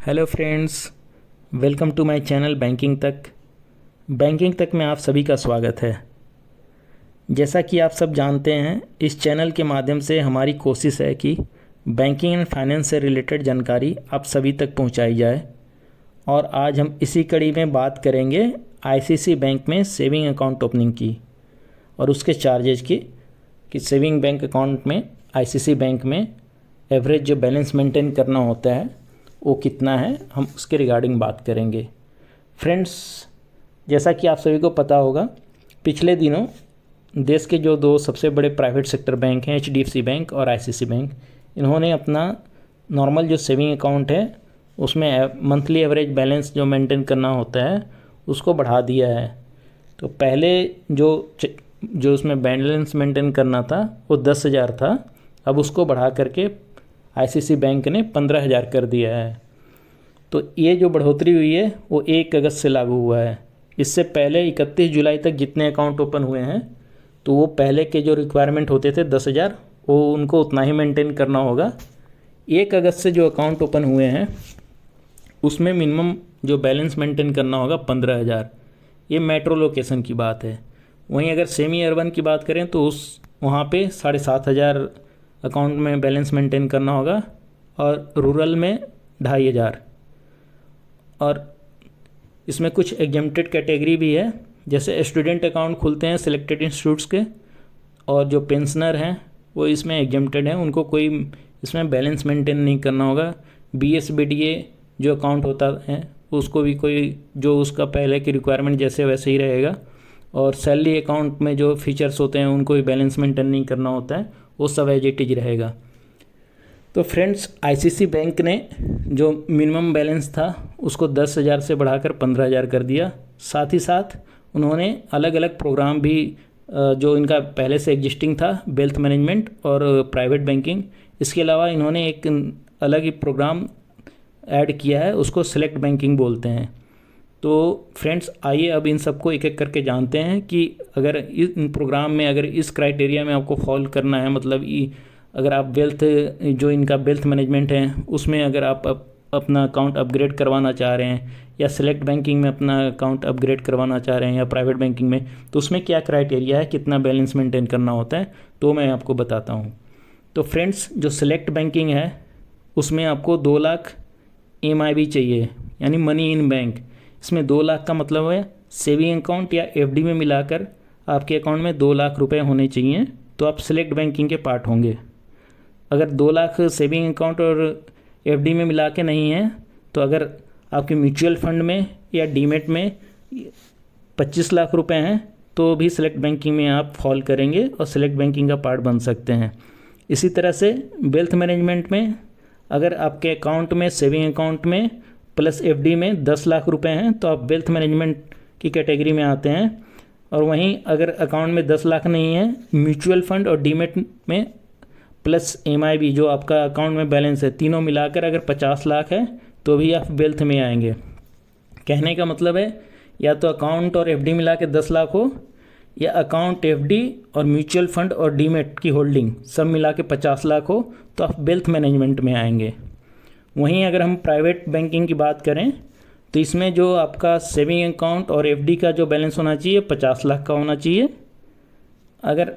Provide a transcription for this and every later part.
Hello friends, welcome to my channel banking तक में आप सभी का स्वागत है। जैसा कि आप सब जानते हैं, इस चैनल के माध्यम से हमारी कोशिश है कि बैंकिंग एंड फाइनेंस से रिलेटेड जानकारी आप सभी तक पहुंचाई जाए। और आज हम इसी कड़ी में बात करेंगे आईसीसी बैंक में सेविंग अकाउंट ओपनिंग की और उसके चार्जेज की, कि सेविंग बैंक अकाउंट में आईसीसी बैंक में एवरेज जो बैलेंस मेंटेन करना होता है वो कितना है, हम उसके रिगार्डिंग बात करेंगे। फ्रेंड्स, जैसा कि आप सभी को पता होगा, पिछले दिनों देश के जो दो सबसे बड़े प्राइवेट सेक्टर बैंक हैं, एचडीएफसी बैंक और आईसीसी बैंक, इन्होंने अपना नॉर्मल जो सेविंग अकाउंट है उसमें मंथली एवरेज बैलेंस जो मेंटेन करना होता है उसको बढ़ा दिया है। तो पहले जो उसमें बैलेंस मेंटेन करना था वो 10,000 था, अब उसको बढ़ा करके आईसीसी बैंक ने 15,000 कर दिया है। तो ये जो बढ़ोतरी हुई है वो 1 अगस्त से लागू हुआ है। इससे पहले 31 जुलाई तक जितने अकाउंट ओपन हुए हैं तो वो पहले के जो रिक्वायरमेंट होते थे 10,000, वो उनको उतना ही मेंटेन करना होगा। 1 अगस्त से जो अकाउंट ओपन हुए हैं उसमें मिनिमम जो बैलेंस मेंटेन करना होगा 15,000। ये मेट्रो लोकेशन की बात है। वहीं अगर सेमी अर्बन की बात करें तो वहाँ पे 7,500 अकाउंट में बैलेंस मेंटेन करना होगा और रूरल में 2,500। और इसमें कुछ एग्जेम्प्टेड कैटेगरी भी है, जैसे स्टूडेंट अकाउंट खुलते हैं सिलेक्टेड इंस्टीट्यूट्स के, और जो पेंशनर हैं वो इसमें एग्जेम्प्टेड हैं, उनको कोई इसमें बैलेंस मेंटेन नहीं करना होगा। बीएसबीडीए जो अकाउंट होता है उसको भी कोई जो उसका पहले की रिक्वायरमेंट जैसे वैसे ही रहेगा। और सैलरी अकाउंट में जो फीचर्स होते हैं उनको भी बैलेंस मेंटेन नहीं करना होता है, वो सब एज इट इज रहेगा। तो फ्रेंड्स, आईसीसी बैंक ने जो मिनिमम बैलेंस था उसको 10,000 से बढ़ाकर 15,000 कर दिया। साथ ही साथ उन्होंने अलग अलग प्रोग्राम भी जो इनका पहले से एग्जिस्टिंग था, वेल्थ मैनेजमेंट और प्राइवेट बैंकिंग, इसके अलावा इन्होंने एक अलग ही प्रोग्राम ऐड किया है, उसको सेलेक्ट बैंकिंग बोलते हैं। तो फ्रेंड्स, आइए अब इन सबको एक एक करके जानते हैं कि अगर इन प्रोग्राम में अगर इस क्राइटेरिया में आपको फॉलो करना है, मतलब अगर आप जो इनका वेल्थ मैनेजमेंट है उसमें अगर आप अपना अकाउंट अपग्रेड करवाना चाह रहे हैं, या सेलेक्ट बैंकिंग में अपना अकाउंट अपग्रेड करवाना चाह रहे हैं, या प्राइवेट बैंकिंग में, तो उसमें क्या क्राइटेरिया है, कितना बैलेंस मेंटेन करना होता है, तो मैं आपको बताता हूँ। तो फ्रेंड्स, जो सेलेक्ट बैंकिंग है उसमें आपको 2 लाख MIB चाहिए, यानी मनी इन बैंक। इसमें 2 लाख का मतलब है सेविंग अकाउंट या एफडी में मिलाकर आपके अकाउंट में 2 लाख रुपए होने चाहिए, तो आप सेलेक्ट बैंकिंग के पार्ट होंगे। अगर 2 लाख सेविंग अकाउंट और एफडी में मिला के नहीं है, तो अगर आपके म्यूचुअल फंड में या डीमेट में 25 लाख रुपए हैं तो भी सेलेक्ट बैंकिंग में आप फॉल करेंगे और सेलेक्ट बैंकिंग का पार्ट बन सकते हैं। इसी तरह से वेल्थ मैनेजमेंट में अगर आपके अकाउंट में सेविंग अकाउंट में प्लस एफडी में 10 लाख रुपए हैं तो आप वेल्थ मैनेजमेंट की कैटेगरी में आते हैं। और वहीं अगर अकाउंट में 10 लाख नहीं है, म्यूचुअल फंड और डीमेट में प्लस MIB जो आपका अकाउंट में बैलेंस है, तीनों मिलाकर अगर 50 लाख है तो भी आप वेल्थ में आएंगे। कहने का मतलब है या तो अकाउंट और एफडी मिला के 10 लाख हो, या अकाउंट, एफडी और म्यूचुअल फंड और डीमेट की होल्डिंग सब मिला के 50 लाख हो, तो आप वेल्थ मैनेजमेंट में आएंगे। वहीं अगर हम प्राइवेट बैंकिंग की बात करें तो इसमें जो आपका सेविंग अकाउंट और एफडी का जो बैलेंस होना चाहिए 50 लाख का होना चाहिए। अगर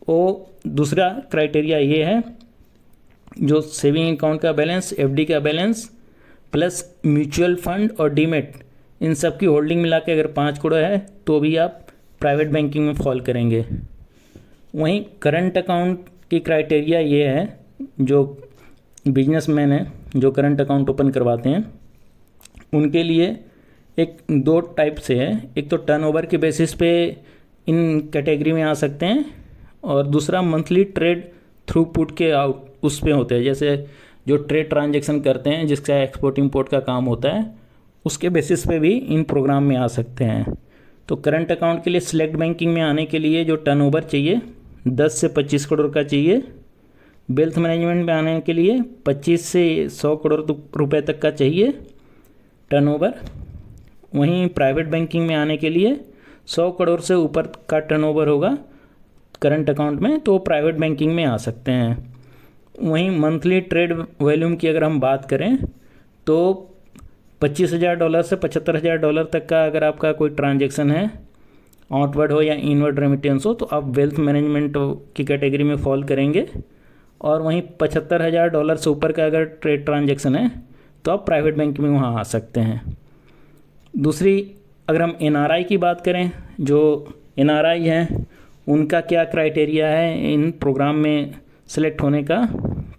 वो दूसरा क्राइटेरिया ये है, जो सेविंग अकाउंट का बैलेंस, एफडी का बैलेंस प्लस म्यूचुअल फंड और डीमेट, इन सब की होल्डिंग मिला के अगर 5 करोड़ है तो भी आप प्राइवेट बैंकिंग में फॉल करेंगे। वहीं करंट अकाउंट की क्राइटेरिया ये है, जो बिजनेसमैन है जो करंट अकाउंट ओपन करवाते हैं उनके लिए एक 2 टाइप से है। एक तो टर्नओवर के बेसिस पे इन कैटेगरी में आ सकते हैं, और दूसरा मंथली ट्रेड थ्रूपुट के उस पे होते हैं, जैसे जो ट्रेड ट्रांजैक्शन करते हैं जिसका एक्सपोर्ट इंपोर्ट का काम होता है, उसके बेसिस पे भी इन प्रोग्राम में आ सकते हैं। तो करंट अकाउंट के लिए सेलेक्ट बैंकिंग में आने के लिए जो टर्नओवर चाहिए 10 से 25 करोड़ का चाहिए। वेल्थ मैनेजमेंट में आने के लिए 25 से 100 करोड़ रुपए तक का चाहिए टर्नओवर। वहीं प्राइवेट बैंकिंग में आने के लिए 100 करोड़ से ऊपर का टर्नओवर होगा करंट अकाउंट में, तो प्राइवेट बैंकिंग में आ सकते हैं। वहीं मंथली ट्रेड वॉल्यूम की अगर हम बात करें तो $25,000 से $75,000 तक का अगर आपका कोई ट्रांजैक्शन है, आउटवर्ड हो या इनवर्ड रेमिटेंस हो, तो आप वेल्थ मैनेजमेंट की कैटेगरी में फॉल करेंगे। और वहीं $75,000 से ऊपर का अगर ट्रेड ट्रांजैक्शन है तो आप प्राइवेट बैंक में वहाँ आ सकते हैं। दूसरी, अगर हम एनआरआई की बात करें, जो एनआरआई हैं उनका क्या क्राइटेरिया है इन प्रोग्राम में सेलेक्ट होने का,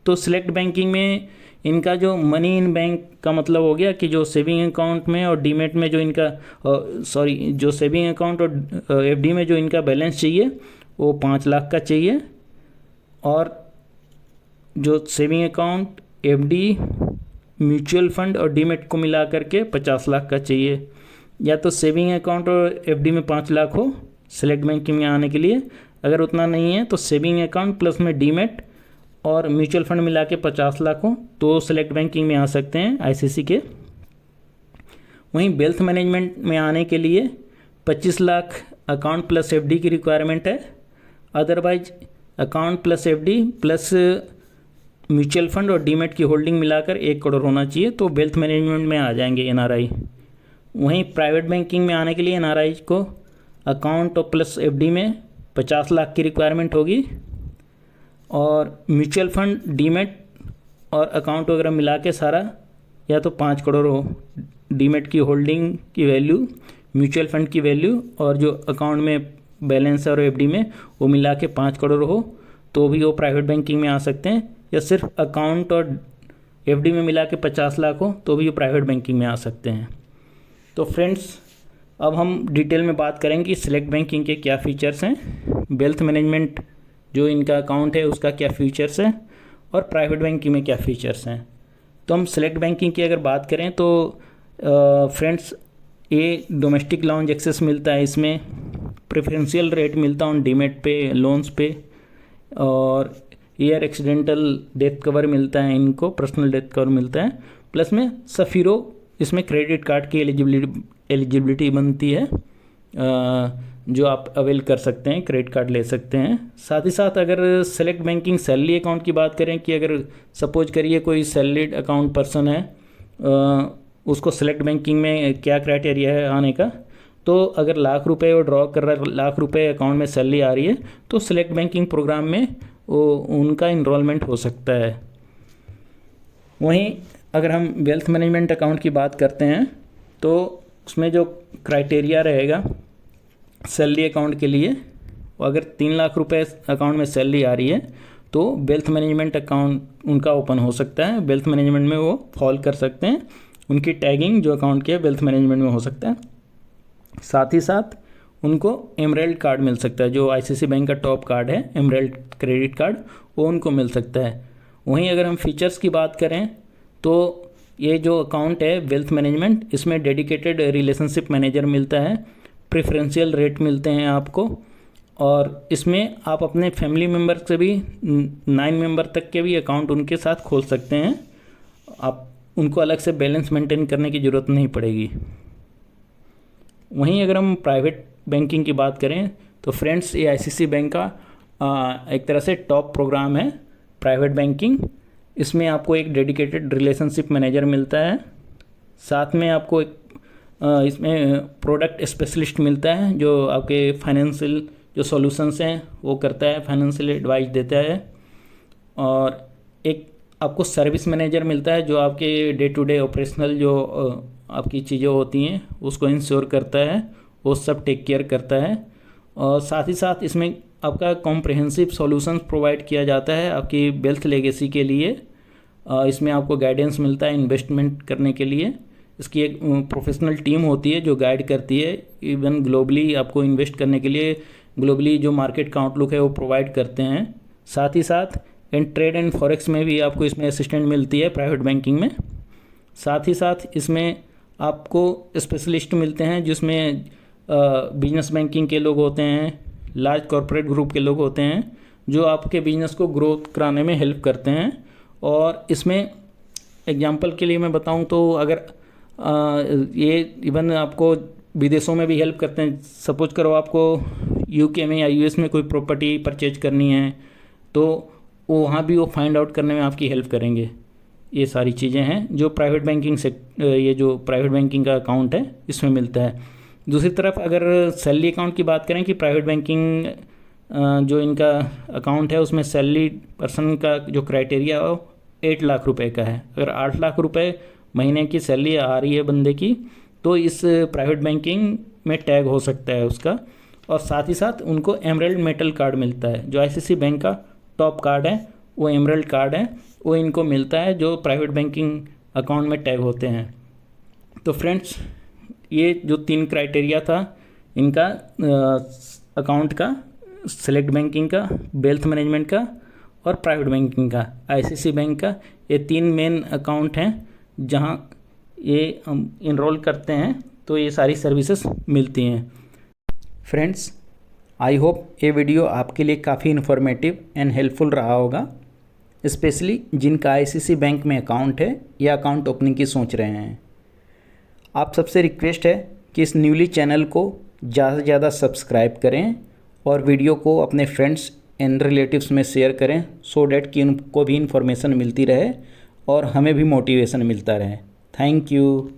तो सिलेक्ट बैंकिंग में इनका जो मनी इन बैंक का मतलब हो गया कि जो सेविंग अकाउंट में और डीमेट में जो इनका जो सेविंग अकाउंट और एफडी में जो इनका बैलेंस चाहिए वो 5 लाख का चाहिए, और जो saving account, FD, mutual fund और डीमेट को मिला करके 50 लाख का चाहिए। या तो सेविंग अकाउंट और एफडी में 5 लाख हो सेलेक्ट बैंकिंग में आने के लिए, अगर उतना नहीं है तो सेविंग अकाउंट प्लस में डीमेट और म्यूचुअल फंड मिला के 50 लाख हो तो सेलेक्ट बैंकिंग में आ सकते हैं आईसीसी के। वहीं वेल्थ मैनेजमेंट में आने के लिए 25 लाख अकाउंट प्लस एफडी की रिक्वायरमेंट है, otherwise account plus FD plus mutual fund और डीमेट की होल्डिंग मिलाकर 1 करोड़ होना चाहिए, तो वेल्थ मैनेजमेंट में आ जाएंगे एनआरआई। वहीं प्राइवेट बैंकिंग में आने के लिए एनआरआई को अकाउंट और प्लस एफडी में 50 लाख की रिक्वायरमेंट होगी, और म्यूचुअल फंड, डीमेट और अकाउंट वगैरह मिला के सारा या तो 5 करोड़ हो, डीमेट की होल्डिंग की वैल्यू, म्यूचुअल फंड की वैल्यू और जो अकाउंट में बैलेंस है और एफडी में वो मिला के 5 करोड़ हो तो भी वो प्राइवेट बैंकिंग में आ सकते हैं, या सिर्फ अकाउंट और एफडी में मिला के 50 लाख हो तो भी वो प्राइवेट बैंकिंग में आ सकते हैं। तो फ्रेंड्स, अब हम डिटेल में बात करेंगे कि सिलेक्ट बैंकिंग के क्या फ़ीचर्स हैं, वेल्थ मैनेजमेंट जो इनका अकाउंट है उसका क्या फ़ीचर्स है, और प्राइवेट बैंकिंग में क्या फ़ीचर्स हैं। तो हम सिलेक्ट बैंकिंग की अगर बात करें तो फ्रेंड्स, ये डोमेस्टिक लाउंज एक्सेस मिलता है, इसमें प्रेफरेंशियल रेट मिलता है ऑन डीमेट पे, लोन्स पे, और ईयर एक्सीडेंटल डेथ कवर मिलता है इनको, पर्सनल डेथ कवर मिलता है, प्लस में सफ़ीरो इसमें क्रेडिट कार्ड की एलिजिबिलिटी बनती है जो आप अवेल कर सकते हैं, क्रेडिट कार्ड ले सकते हैं। साथ ही साथ अगर सेलेक्ट बैंकिंग सैलरी अकाउंट की बात करें कि अगर सपोज करिए कोई सैलरीड अकाउंट पर्सन है, उसको सेलेक्ट बैंकिंग में क्या क्राइटेरिया है आने का, तो अगर लाख रुपए वो ड्रॉ कर रहा है, लाख रुपए अकाउंट में सैलरी आ रही है तो सेलेक्ट बैंकिंग प्रोग्राम में वो उनका इनरोलमेंट हो सकता है। वहीं अगर हम वेल्थ मैनेजमेंट अकाउंट की बात करते हैं तो उसमें जो क्राइटेरिया रहेगा सैलरी अकाउंट के लिए, अगर 3 लाख रुपए अकाउंट में सैलरी आ रही है तो वेल्थ मैनेजमेंट अकाउंट उनका ओपन हो सकता है, वेल्थ मैनेजमेंट में वो फॉल कर सकते हैं, उनकी टैगिंग जो अकाउंट की है वेल्थ मैनेजमेंट में हो सकता है। साथ ही साथ उनको एमरेल्ड कार्ड मिल सकता है, जो आईसीसी बैंक का टॉप कार्ड है एमरेल्ड क्रेडिट कार्ड, वो उनको मिल सकता है। वहीं अगर हम फीचर्स की बात करें तो ये जो अकाउंट है वेल्थ मैनेजमेंट, इसमें डेडिकेटेड रिलेशनशिप मैनेजर मिलता है, प्रेफरेंशियल रेट मिलते हैं आपको, और इसमें आप अपने फैमिली मेम्बर से भी 9 मेंबर तक के भी अकाउंट उनके साथ खोल सकते हैं, आप उनको अलग से बैलेंस मेंटेन करने की ज़रूरत नहीं पड़ेगी। वहीं अगर हम प्राइवेट बैंकिंग की बात करें तो फ्रेंड्स, ये आईसीसी बैंक का एक तरह से टॉप प्रोग्राम है प्राइवेट बैंकिंग। इसमें आपको एक डेडिकेटेड रिलेशनशिप मैनेजर मिलता है, साथ में आपको एक इसमें प्रोडक्ट स्पेशलिस्ट मिलता है जो आपके फाइनेंशियल जो सॉल्यूशंस हैं वो करता है, फाइनेंशियल एडवाइस देता है, और एक आपको सर्विस मैनेजर मिलता है जो आपके डे टू डे ऑपरेशनल जो आपकी चीज़ें होती हैं उसको इंश्योर करता है, वो सब टेक केयर करता है। और साथ ही साथ इसमें आपका कॉम्प्रिहेंसिव सॉल्यूशंस प्रोवाइड किया जाता है आपकी वेल्थ लेगेसी के लिए। इसमें आपको गाइडेंस मिलता है इन्वेस्टमेंट करने के लिए, इसकी एक प्रोफेशनल टीम होती है जो गाइड करती है, इवन ग्लोबली आपको इन्वेस्ट करने के लिए ग्लोबली जो मार्केट का आउटलुक है वो प्रोवाइड करते हैं। साथ ही साथ ट्रेड एंड फॉरेक्स में भी आपको इसमें असिस्टेंट मिलती है प्राइवेट बैंकिंग में। साथ ही साथ इसमें आपको स्पेशलिस्ट मिलते हैं जिसमें बिजनेस बैंकिंग के लोग होते हैं, लार्ज कॉरपोरेट ग्रुप के लोग होते हैं जो आपके बिजनेस को ग्रोथ कराने में हेल्प करते हैं। और इसमें एग्जांपल के लिए मैं बताऊं तो अगर ये इवन आपको विदेशों में भी हेल्प करते हैं। सपोज करो आपको यूके में या यूएस में कोई प्रॉपर्टी परचेज करनी है तो वो वहाँ भी वो फाइंड आउट करने में आपकी हेल्प करेंगे। ये सारी चीज़ें हैं जो प्राइवेट बैंकिंग से ये जो प्राइवेट बैंकिंग का अकाउंट है इसमें मिलता है। दूसरी तरफ अगर सैलरी अकाउंट की बात करें कि प्राइवेट बैंकिंग जो इनका अकाउंट है उसमें सैलरी पर्सन का जो क्राइटेरिया है वो 8 लाख रुपए का है। अगर 8 लाख रुपए महीने की सैलरी आ रही है बंदे की तो इस प्राइवेट बैंकिंग में टैग हो सकता है उसका। और साथ ही साथ उनको एमरल्ड मेटल कार्ड मिलता है, जो आईसीआईसीआई बैंक का टॉप कार्ड है वो एमरल्ड कार्ड है, वो इनको मिलता है जो प्राइवेट बैंकिंग अकाउंट में टैग होते हैं। तो फ्रेंड्स, ये जो 3 क्राइटेरिया था इनका अकाउंट का, सेलेक्ट बैंकिंग का, वेल्थ मैनेजमेंट का और प्राइवेट बैंकिंग का, आईसीआईसीआई बैंक का, ये 3 मेन अकाउंट हैं जहां ये इनरोल करते हैं तो ये सारी सर्विसेज मिलती हैं। फ्रेंड्स, आई होप ये वीडियो आपके लिए काफ़ी इन्फॉर्मेटिव एंड हेल्पफुल रहा होगा, स्पेशली जिनका आईसीआईसीआई बैंक में अकाउंट है या अकाउंट ओपनिंग की सोच रहे हैं। आप सबसे रिक्वेस्ट है कि इस न्यूली चैनल को ज़्यादा से ज़्यादा सब्सक्राइब करें और वीडियो को अपने फ्रेंड्स एंड रिलेटिव्स में शेयर करें, सो डैट कि उनको भी इन्फॉर्मेशन मिलती रहे और हमें भी मोटिवेशन मिलता रहे। Thank you.